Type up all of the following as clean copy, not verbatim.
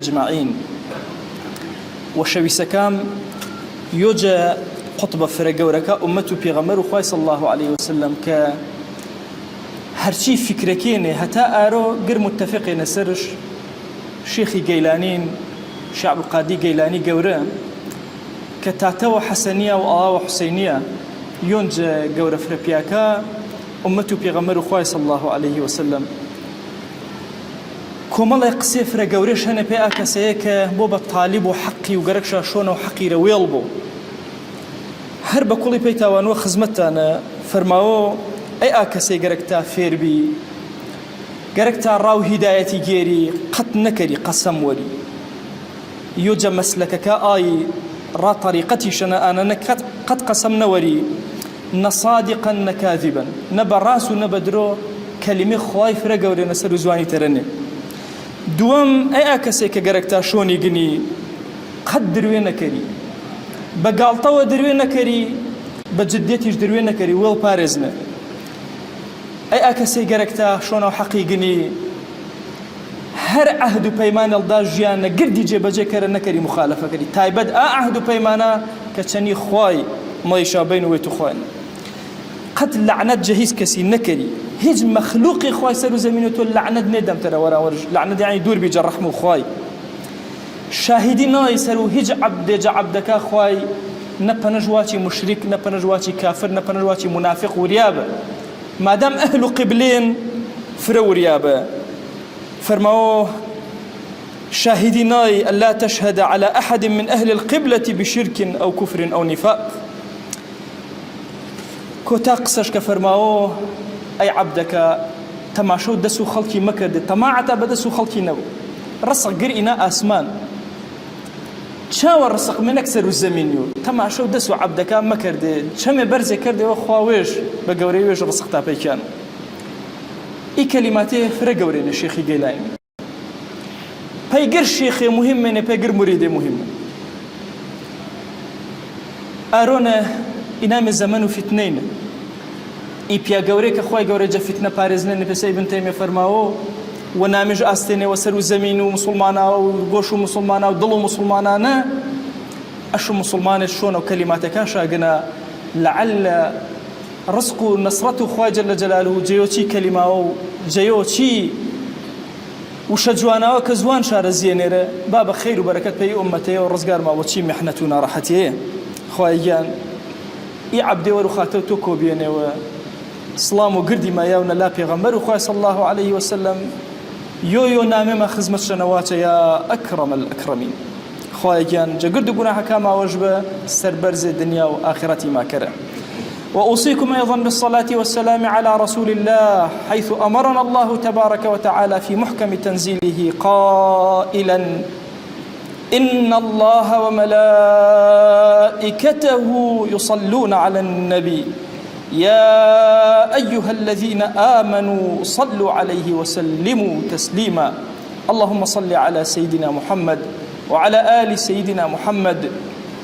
أجمعين. وشويسكام يوجا خطبة فرقورك أمته بيغمر وخاي صلى الله عليه وسلم ك هرشي فكركيني هتا آرو غير متفقين سرش شيخي جيلانين شعب القادي جيلاني قورا كتاتو حسنية وآه حسينية يونج قورا فربياكا أمته بيغمر وخاي صلى الله عليه وسلم كومالا يقسي فرقوريش هنا بيا كسيك بوبا طالب وحقي وقرقشا شونه وحقي رويلبو هربا كولي بيتاوانو خزمتانا فرماو أي آكسي قرقتا فيربي قرقتا راو هدايتي جيري قط نكري قسم ولي يوجا مسلكك آي را طريقتي شنا أنا قد قسمنا ولي نصادقا نكاذبا نبا راسو نبا درو كلمة خواي فرقوري نسر زواني ترني دوام أي آكسي كقرقتا شوني قني قد دروينا كري بقالطو دروينا كري بجديتيش دروينا كري ويل بارزنا أي آكسي قرقتا شونو حقيقني هر عهد بيمان الداجيانا قردي جيبا كرنا كري مخالفة كري تايبد عهد بيمانا كتشاني خواي ما يشابين ويتو خواين قد لعنات جهيز كسي نكري هيج مخلوقي خواي سرو زمينتو لعنات ندم ترى ورا ورج لعنات يعني دور بيجرحمو خواي شاهدين ناي سرو هيج عبدك خواي نبنجواتي مشرك نبنجواتي كافر نبنجواتي منافق وريابه ما دام أهل قبلين فرو ريابه فرموه شاهديناي ألا تشهد على أحد من أهل القبلة بشرك أو كفر أو نفاق كوتاقسش كفرموه أي عبدك تماشو دسو خلقي مكرد تماعتا بدسو خلقي نو رسق قرئنا آسمان شاور رسق من أكثر الزمينيو تماشو دسو عبدك مكرد شمي برزي كرد وخواويش بقوريويش رسق تابيكان اي كلماتي فرقورين الشيخي قيلاني بيقر شيخي مهم بيقر مريدي مهم أرونا إنام الزمن فتنين اي بيا قوريك أخواي قوري جا فتنة بارزنين بسي ابن تيمية فرماو ونامج أستيني وسرو زمين ومسلمانا وقوشو مسلمانا ودلو مسلمانا أشو مسلمان شون وكلماتك شاقنا لعل رزق نصرته خواي جل جلاله جيوتي كلمة جيوتي وشجوانا وكزوان شار الزينير باب خير وبركة بي أمتي ورزقار ما وشي محنتنا راحتي خواي جان إي عبدي ورخاتو توكو بيني وسلام وقردي ما يونا لا بيغمبر وخواي صلى الله عليه وسلم يو نامي ما خزمت شنوات يا أكرم الأكرمين خواي جان جا قرد قناحا كاما وجبه سربرز الدنيا وآخرتي ما كره وأوصيكم أيضا بالصلاة والسلام على رسول الله حيث أمرنا الله تبارك وتعالى في محكم تنزيله قائلا إن الله وملائكته يصلون على النبي يا أيها الذين آمنوا صلوا عليه وسلموا تسليما اللهم صل على سيدنا محمد وعلى آل سيدنا محمد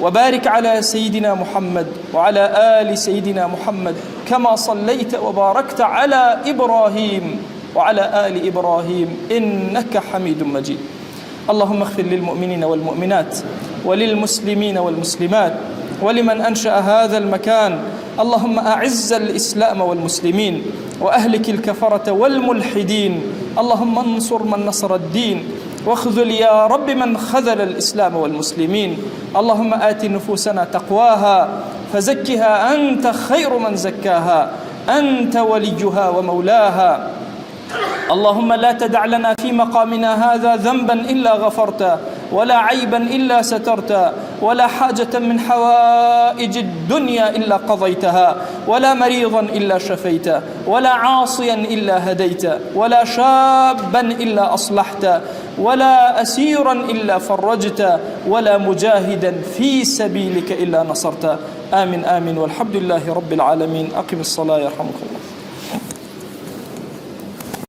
وبارك على سيدنا محمد وعلى آل سيدنا محمد كما صليت وباركت على إبراهيم وعلى آل إبراهيم إنك حميد مجيد اللهم اغفر للمؤمنين والمؤمنات وللمسلمين والمسلمات ولمن أنشأ هذا المكان اللهم أعز الإسلام والمسلمين وأهلك الكفرة والملحدين اللهم انصر من نصر الدين واخذل يا رب من خذل الإسلام والمسلمين اللهم آت نفوسنا تقواها فزكها أنت خير من زكاها أنت وليها ومولاها اللهم لا تدع لنا في مقامنا هذا ذنبا إلا غفرته ولا عيبا إلا سترته ولا حاجة من حوائج الدنيا إلا قضيتها ولا مريضا إلا شفيته ولا عاصيا إلا هديته ولا شابا إلا أصلحته ولا أسيرا إلا فرجته ولا مجاهدا في سبيلك إلا نصرته آمين آمين والحمد لله رب العالمين أقم الصلاة يرحمك الله.